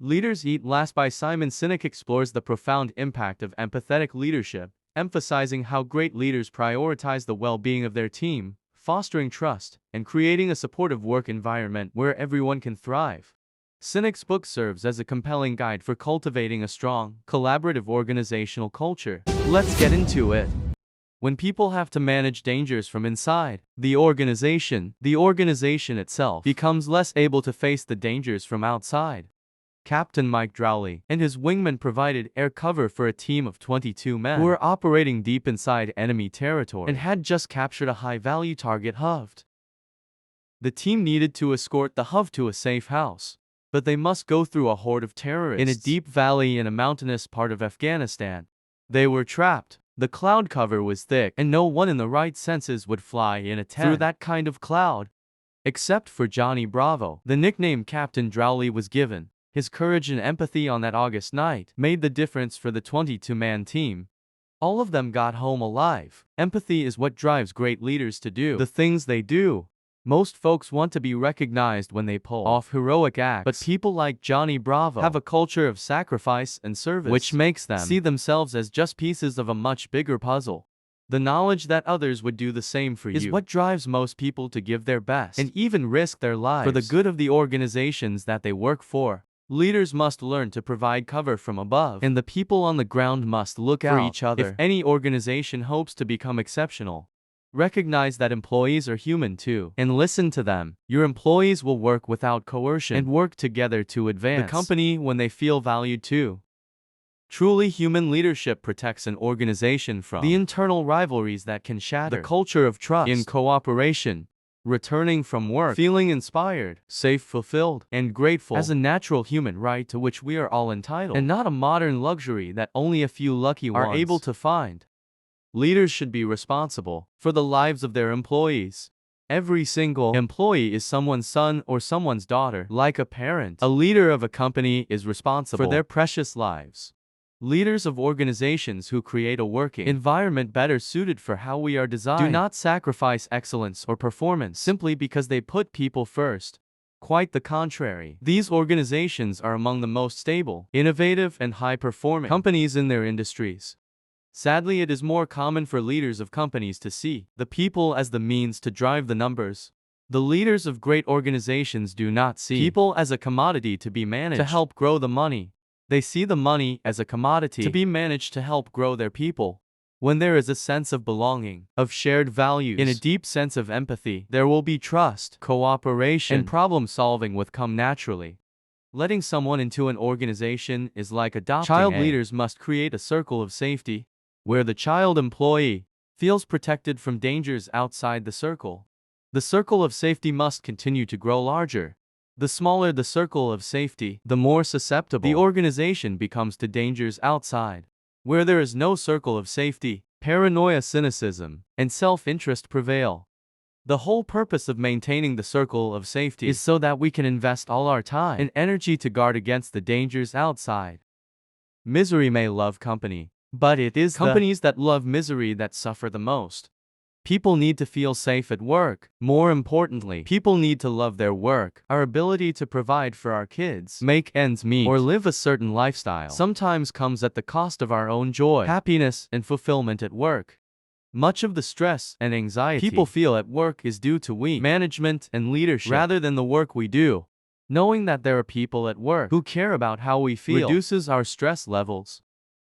Leaders Eat Last by Simon Sinek explores the profound impact of empathetic leadership, emphasizing how great leaders prioritize the well-being of their team, fostering trust, and creating a supportive work environment where everyone can thrive. Sinek's book serves as a compelling guide for cultivating a strong, collaborative organizational culture. Let's get into it. When people have to manage dangers from inside the organization itself becomes less able to face the dangers from outside. Captain Mike Drowley and his wingmen provided air cover for a team of 22 men who were operating deep inside enemy territory and had just captured a high-value target HUVD. The team needed to escort the HUVD to a safe house, but they must go through a horde of terrorists in a deep valley in a mountainous part of Afghanistan. They were trapped. The cloud cover was thick, and no one in the right senses would fly in a tent through that kind of cloud. Except for Johnny Bravo, the nickname Captain Drowley was given. His courage and empathy on that August night made the difference for the 22-man team. All of them got home alive. Empathy is what drives great leaders to do the things they do. Most folks want to be recognized when they pull off heroic acts, but people like Johnny Bravo have a culture of sacrifice and service, which makes them see themselves as just pieces of a much bigger puzzle. The knowledge that others would do the same for you is what drives most people to give their best and even risk their lives for the good of the organizations that they work for. Leaders must learn to provide cover from above, and the people on the ground must look out for each other if any organization hopes to become exceptional. Recognize that employees are human too, and listen to them. Your employees will work without coercion and work together to advance the company when they feel valued too. Truly human leadership protects an organization from the internal rivalries that can shatter the culture of trust in cooperation. Returning from work, feeling inspired, safe, fulfilled, and grateful as a natural human right to which we are all entitled, and not a modern luxury that only a few lucky ones are able to find. Leaders should be responsible for the lives of their employees. Every single employee is someone's son or someone's daughter. Like a parent, a leader of a company is responsible for their precious lives. Leaders of organizations who create a working environment better suited for how we are designed do not sacrifice excellence or performance simply because they put people first. Quite the contrary. These organizations are among the most stable, innovative, and high-performing companies in their industries. Sadly, it is more common for leaders of companies to see the people as the means to drive the numbers. The leaders of great organizations do not see people as a commodity to be managed to help grow the money. They see the money as a commodity to be managed to help grow their people. When there is a sense of belonging, of shared values, and a deep sense of empathy, there will be trust, cooperation, and problem-solving will come naturally. Letting someone into an organization is like adopting. Child leaders must create a circle of safety, where the child employee feels protected from dangers outside the circle. The circle of safety must continue to grow larger. The smaller the circle of safety, the more susceptible the organization becomes to dangers outside. Where there is no circle of safety, paranoia, cynicism, and self-interest prevail. The whole purpose of maintaining the circle of safety is so that we can invest all our time and energy to guard against the dangers outside. Misery may love company, but it is companies that love misery that suffer the most. People need to feel safe at work. More importantly, people need to love their work. Our ability to provide for our kids, make ends meet, or live a certain lifestyle sometimes comes at the cost of our own joy, happiness, and fulfillment at work. Much of the stress and anxiety people feel at work is due to weak management and leadership rather than the work we do. Knowing that there are people at work who care about how we feel reduces our stress levels.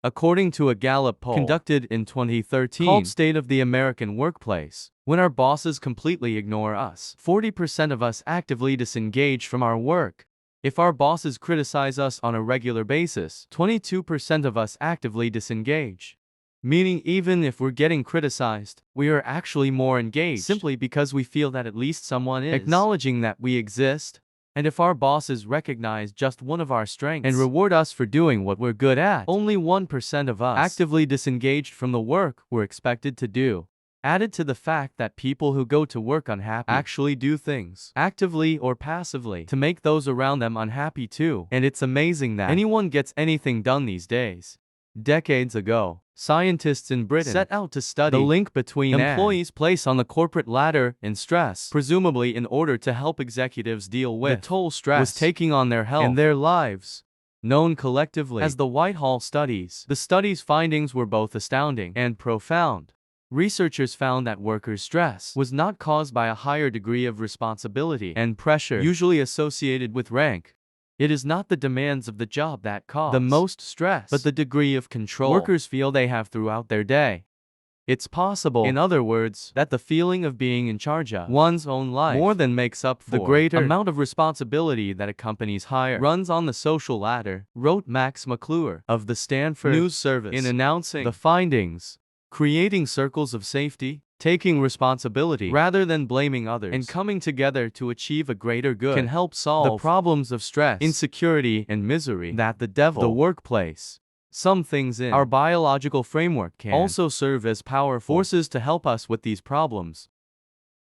According to a Gallup poll conducted in 2013 called State of the American Workplace, when our bosses completely ignore us, 40% of us actively disengage from our work. If our bosses criticize us on a regular basis, 22% of us actively disengage. Meaning even if we're getting criticized, we are actually more engaged simply because we feel that at least someone is acknowledging that we exist. And if our bosses recognize just one of our strengths and reward us for doing what we're good at, only 1% of us actively disengaged from the work we're expected to do. Added to the fact that people who go to work unhappy actually do things, actively or passively, to make those around them unhappy too. And it's amazing that anyone gets anything done these days. Decades ago, scientists in Britain set out to study the link between employees' place on the corporate ladder and stress, presumably in order to help executives deal with the toll stress was taking on their health and their lives. known collectively as the Whitehall Studies. The study's findings were both astounding and profound. Researchers found that workers' stress was not caused by a higher degree of responsibility and pressure usually associated with rank. It is not the demands of the job that cause the most stress, but the degree of control workers feel they have throughout their day. It's possible, in other words, that the feeling of being in charge of one's own life more than makes up for the greater amount of responsibility that accompanies higher runs on the social ladder, wrote Max McClure of the Stanford News Service in announcing the findings. Creating circles of safety, taking responsibility rather than blaming others, and coming together to achieve a greater good can help solve the problems of stress, insecurity, and misery that the devil, the workplace, some things in our biological framework can also serve as powerful forces to help us with these problems.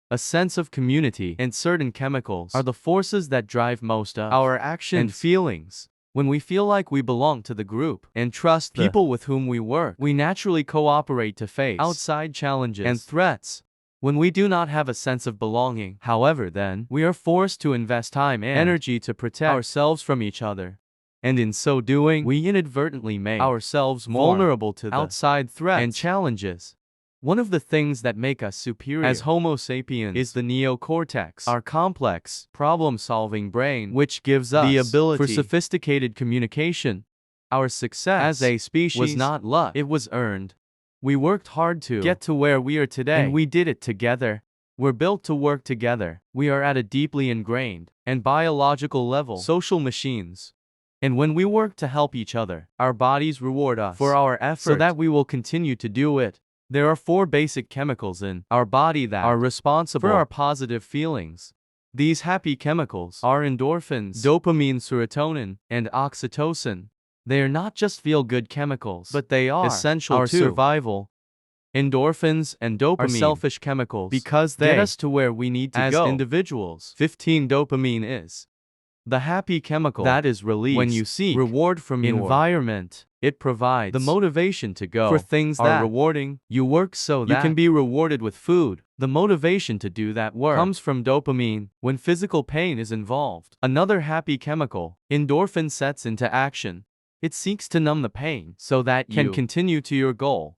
A sense of community and certain chemicals are the forces that drive most of our actions and feelings. When we feel like we belong to the group and trust the people with whom we work, we naturally cooperate to face outside challenges and threats. When we do not have a sense of belonging, however, then we are forced to invest time and energy to protect ourselves from each other. And in so doing, we inadvertently make ourselves more vulnerable to the outside threats and challenges. One of the things that make us superior as Homo sapiens is the neocortex, our complex, problem-solving brain, which gives us the ability for sophisticated communication. Our success as a species was not luck, it was earned. We worked hard to get to where we are today, and we did it together. We're built to work together. We are at a deeply ingrained and biological level social machines. And when we work to help each other, our bodies reward us for our effort so that we will continue to do it. There are 4 basic chemicals in our body that are responsible for our positive feelings. These happy chemicals are endorphins, dopamine, serotonin, and oxytocin. They are not just feel-good chemicals, but they are essential to our survival. Endorphins and dopamine are selfish chemicals because they get us to where we need to go as individuals. 15 dopamine is the happy chemical that is released when you seek reward from your environment. It provides the motivation to go for things that are rewarding. You work so that you can be rewarded with food. The motivation to do that work comes from dopamine when physical pain is involved. Another happy chemical, endorphin, sets into action. It seeks to numb the pain so that you can continue to your goal.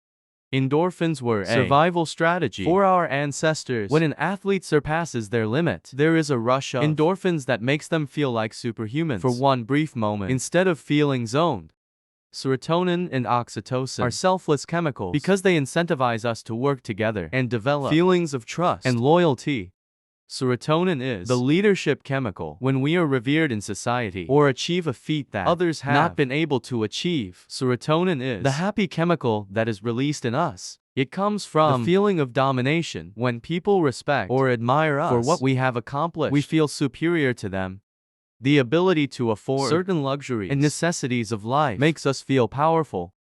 Endorphins were a survival strategy for our ancestors. When an athlete surpasses their limit, there is a rush of endorphins that makes them feel like superhumans for one brief moment instead of feeling zoned. Serotonin and oxytocin are selfless chemicals because they incentivize us to work together and develop feelings of trust and loyalty. Serotonin is the leadership chemical when we are revered in society or achieve a feat that others have not been able to achieve. Serotonin is the happy chemical that is released in us. It comes from the feeling of domination. When people respect or admire us for what we have accomplished, we feel superior to them. The ability to afford certain luxuries and necessities of life makes us feel powerful.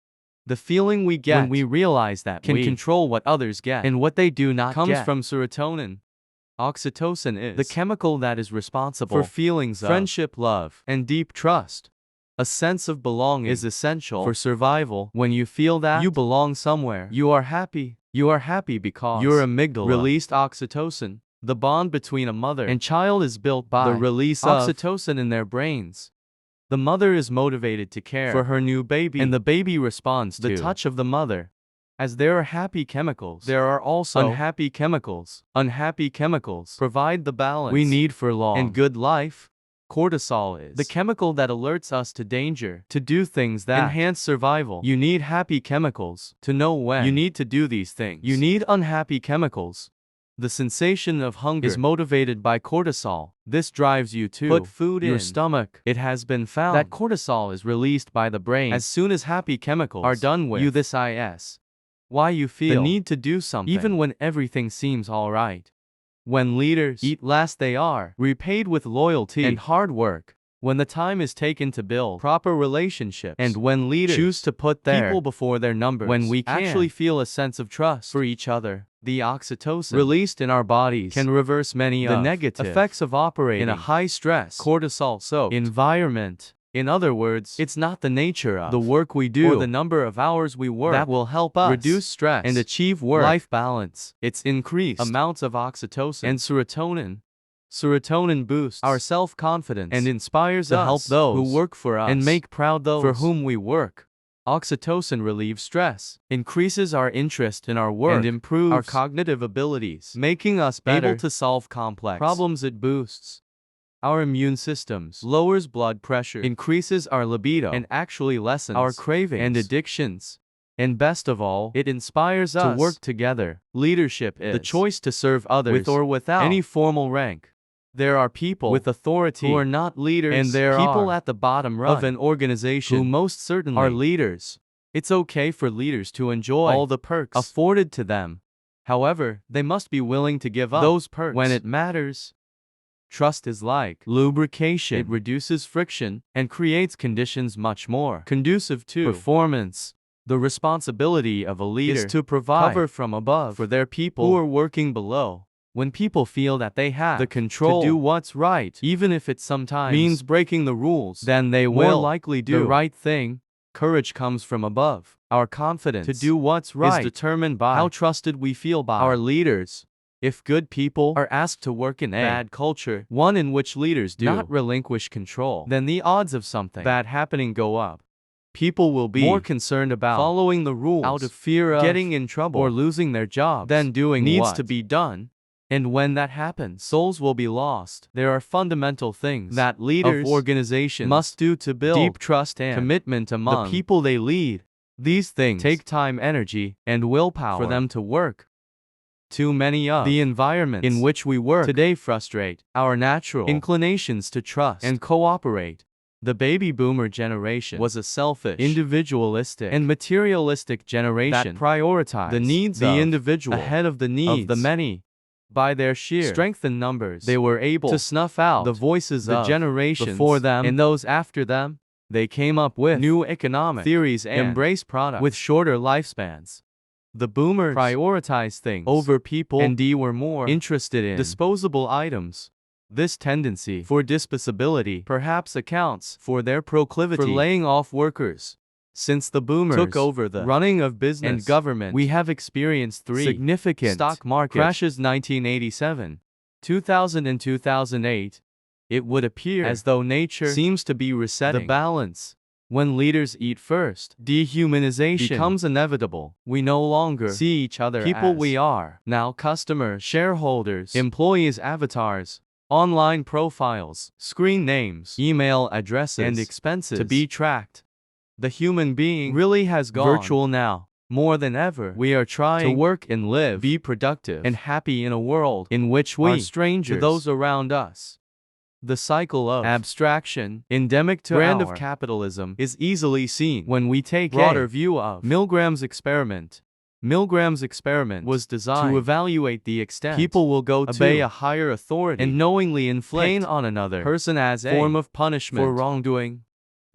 The feeling we get when we realize that we can control what others get and what they do not comes from serotonin. Oxytocin is the chemical that is responsible for feelings of friendship, love, and deep trust. A sense of belonging is essential for survival. When you feel that you belong somewhere, you are happy. You are happy because your amygdala released oxytocin. The bond between a mother and child is built by the release of oxytocin in their brains. The mother is motivated to care for her new baby, and the baby responds to the touch of the mother. As there are happy chemicals, there are also unhappy chemicals. Unhappy chemicals provide the balance we need for long and good life. Cortisol is the chemical that alerts us to danger, to do things that enhance survival. You need happy chemicals to know when you need to do these things. You need unhappy chemicals. The sensation of hunger is motivated by cortisol. This drives you to put food in your stomach. It has been found that cortisol is released by the brain as soon as happy chemicals are done with you. This is why you feel the need to do something even when everything seems alright. When leaders eat less, they are repaid with loyalty and hard work. When the time is taken to build proper relationships, and when leaders choose to put their people before their numbers, when we actually feel a sense of trust for each other, the oxytocin released in our bodies can reverse many of the negative effects of operating in a high-stress, cortisol-soaked environment. In other words, it's not the nature of the work we do or the number of hours we work that will help us reduce stress and achieve work-life balance. It's increased amounts of oxytocin and serotonin. Serotonin boosts our self-confidence and inspires to us help those who work for us and make proud those for whom we work. Oxytocin relieves stress, increases our interest in our work, and improves our cognitive abilities, making us better able to solve complex problems. It boosts our immune systems, lowers blood pressure, increases our libido, and actually lessens our cravings and addictions. And best of all, it inspires us to work together. Leadership is the choice to serve others with or without any formal rank. There are people with authority who are not leaders, and there people at the bottom run of an organization who most certainly are leaders. It's okay for leaders to enjoy all the perks afforded to them. However, they must be willing to give up those perks when it matters. Trust is like lubrication. It reduces friction and creates conditions much more conducive to performance. The responsibility of a leader is to provide cover from above for their people who are working below. When people feel that they have the control to do what's right, even if it sometimes means breaking the rules, then they will more likely do the right thing. Courage comes from above. Our confidence to do what's right is determined by how trusted we feel by our leaders. If good people are asked to work in a bad culture, one in which leaders do not relinquish control, then the odds of something bad happening go up. People will be more concerned about following the rules out of fear of getting in trouble or losing their jobs than doing what needs to be done. And when that happens, souls will be lost. There are fundamental things that leaders of organizations must do to build deep trust and commitment among the people they lead. These things take time, energy, and willpower for them to work. Too many of the environments in which we work today frustrate our natural inclinations to trust and cooperate. The baby boomer generation was a selfish, individualistic, and materialistic generation that prioritized the needs of the individual ahead of the needs of the many. By their sheer strength in numbers, they were able to snuff out the voices of the generations before them and those after them. They came up with new economic theories and embraced products with shorter lifespans. The boomers prioritized things over people, and they were more interested in disposable items. This tendency for disposability perhaps accounts for their proclivity for laying off workers. Since the boomers took over the running of business and government, we have experienced three significant stock market crashes: 1987, 2000, and 2008. It would appear as though nature seems to be resetting the balance. When leaders eat first, dehumanization becomes inevitable. We no longer see each other people as we are now customers, shareholders, employees, avatars, online profiles, screen names, email addresses, and expenses to be tracked. The human being really has gone virtual now. More than ever, we are trying to work and live, be productive and happy in a world in which we are strangers to those around us. The cycle of abstraction, endemic to brand of capitalism, is easily seen when we take a broader view of Milgram's experiment. Milgram's experiment was designed to evaluate the extent people will go to obey a higher authority and knowingly inflict pain on another person as a form of punishment for wrongdoing.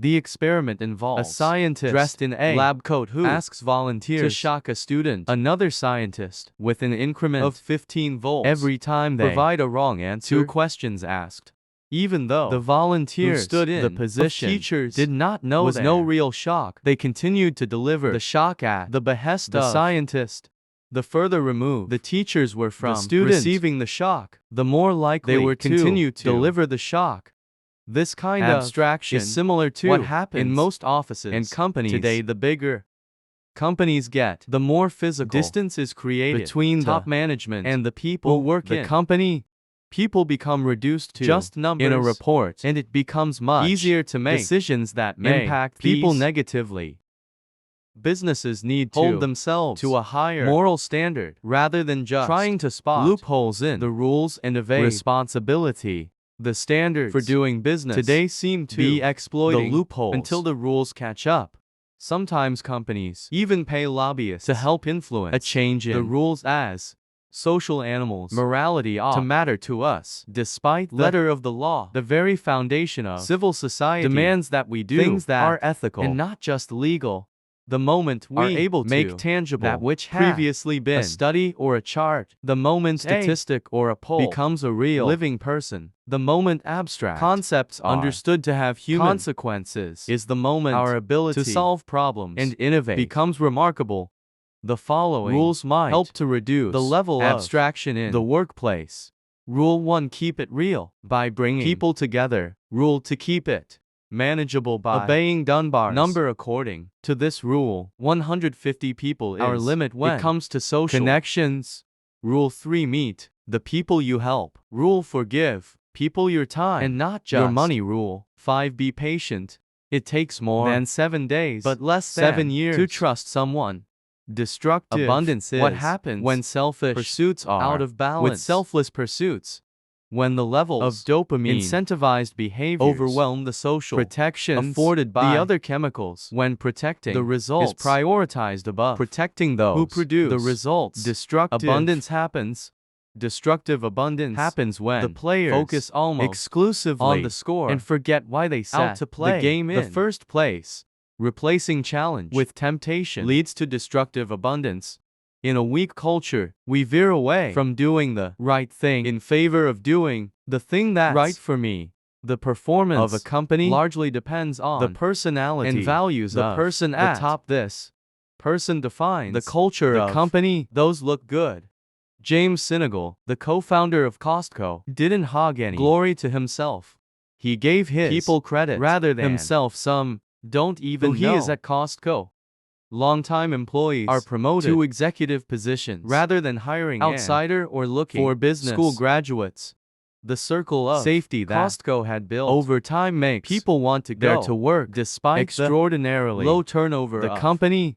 The experiment involves a scientist dressed in a lab coat who asks volunteers to shock a student, another scientist, with an increment of 15 volts every time they provide a wrong answer to questions asked. Even though the volunteers who stood in the position of teachers did not know was no real shock, they continued to deliver the shock at the behest of the scientist. The further removed the teachers were from the student receiving the shock, the more likely they were to continue to deliver the shock. This kind of abstraction is similar to what happens in most offices and companies today. The bigger companies get, the more physical distance is created between top management and the people who work in the company. People become reduced to just numbers in a report, and it becomes much easier to make decisions that may impact people negatively. Businesses need to hold themselves to a higher moral standard rather than just trying to spot loopholes in the rules and evade responsibility. The standards for doing business today seem to be exploiting the loopholes until the rules catch up. Sometimes companies even pay lobbyists to help influence a change in the rules as social animals. Morality ought to matter to us. Despite the letter of the law, the very foundation of civil society demands that we do things that are ethical and not just legal. The moment we are able to make tangible that which had previously been a study or a chart, the moment statistic or a poll becomes a real living person, the moment abstract concepts are understood to have human consequences, is the moment our ability to solve problems and innovate becomes remarkable. The following rules might help to reduce the level of abstraction in the workplace. Rule 1. Keep it real. By bringing people together. Rule to keep it manageable by obeying Dunbar's number. According to this rule, 150 people is our limit when it comes to social connections. Rule 3. Meet the people you help. Rule 4. Give people your time and not just your money. Rule 5. Be patient. It takes more than 7 days, but less than 7 years to trust someone. Destructive abundance is what happens when selfish pursuits are out of balance with selfless pursuits. When the levels of dopamine incentivized behaviors overwhelm the social protections afforded by the other chemicals. When protecting the results is prioritized above protecting those who produce the results, destructive abundance happens. Destructive abundance happens when the players focus almost exclusively on the score and forget why they set out to play the game in the first place. Replacing challenge with temptation leads to destructive abundance. In a weak culture, we veer away from doing the right thing in favor of doing the thing that's right for me. The performance of a company largely depends on the personality and values of the person at the top. This person defines the culture of the company. Those look good. James Sinegal, the co-founder of Costco, didn't hog any glory to himself. He gave his people credit rather than himself. Some don't even know he is at Costco. Longtime employees are promoted to executive positions rather than hiring outsider or looking for business school graduates. The circle of safety that Costco had built over time makes people want to go there to work despite extraordinarily low turnover. The company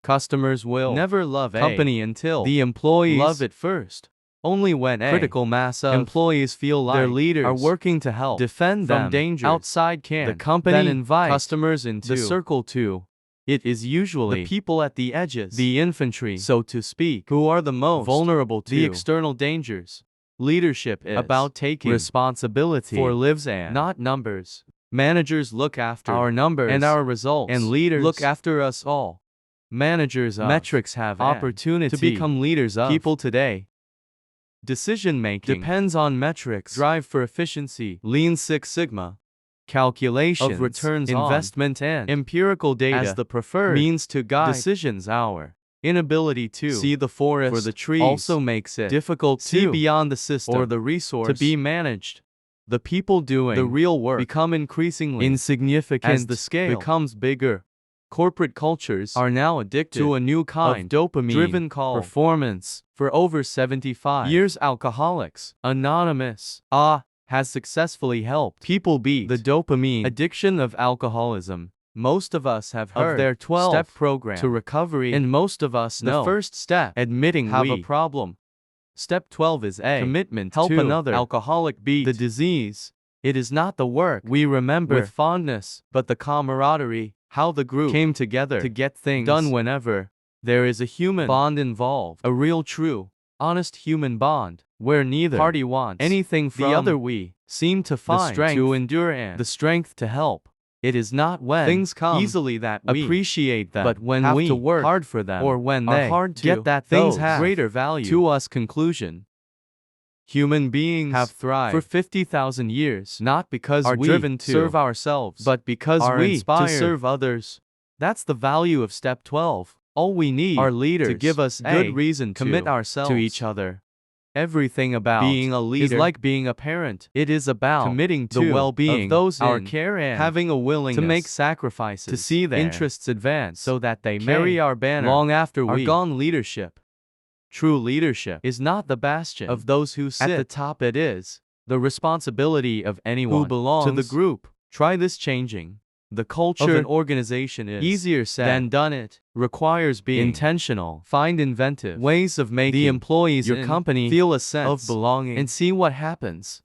customers will never love a company until the employees love it first. Only when a critical mass of employees feel like their leaders are working to help defend them from danger outside can the company then invite customers into the circle too. It is usually the people at the edges, the infantry, so to speak, who are the most vulnerable to the external dangers. Leadership is about taking responsibility for lives and not numbers. Managers look after our numbers and our results, and leaders look after us all. Managers of metrics have opportunity to become leaders of people today. Decision-making depends on metrics. Drive for efficiency, Lean Six Sigma. Calculations of returns investment and empirical data as the preferred means to guide decisions. Our inability to see the forest for the trees also makes it difficult to see beyond the system or the resource to be managed. The people doing the real work become increasingly insignificant as the scale becomes bigger. Corporate cultures are now addicted to a new kind of dopamine-driven performance. For over 75 years, Alcoholics Anonymous has successfully helped people beat the dopamine addiction of alcoholism. Most of us have heard of their 12-step program to recovery, and most of us know the first step, admitting we have a problem. Step 12 is a commitment to help another alcoholic beat the disease. It is not the work we remember with fondness, but the camaraderie, how the group came together to get things done whenever there is a human bond involved, a real, true, honest human bond, where neither party wants anything from the other. We seem to find the strength to endure and the strength to help. It is not when things come easily that we appreciate them, but when we have to work hard for them, or when they hard to get that things have greater value to us. Conclusion: human beings have thrived for 50,000 years, not because we are driven to serve ourselves, but because we inspire to serve others. That's the value of Step 12. All we need are leaders to give us a good reason to commit ourselves to each other. Everything about being a leader is like being a parent. It is about committing to the well-being of those in our care and having a willingness to make sacrifices to see their interests advance so that they carry our banner long after we are gone. Leadership, true leadership, is not the bastion of those who sit at the top. It is the responsibility of anyone who belongs to the group. Try this changing the culture of an organization is easier said than done. It requires being intentional. Find inventive ways of making the employees your company feel a sense of belonging and see what happens.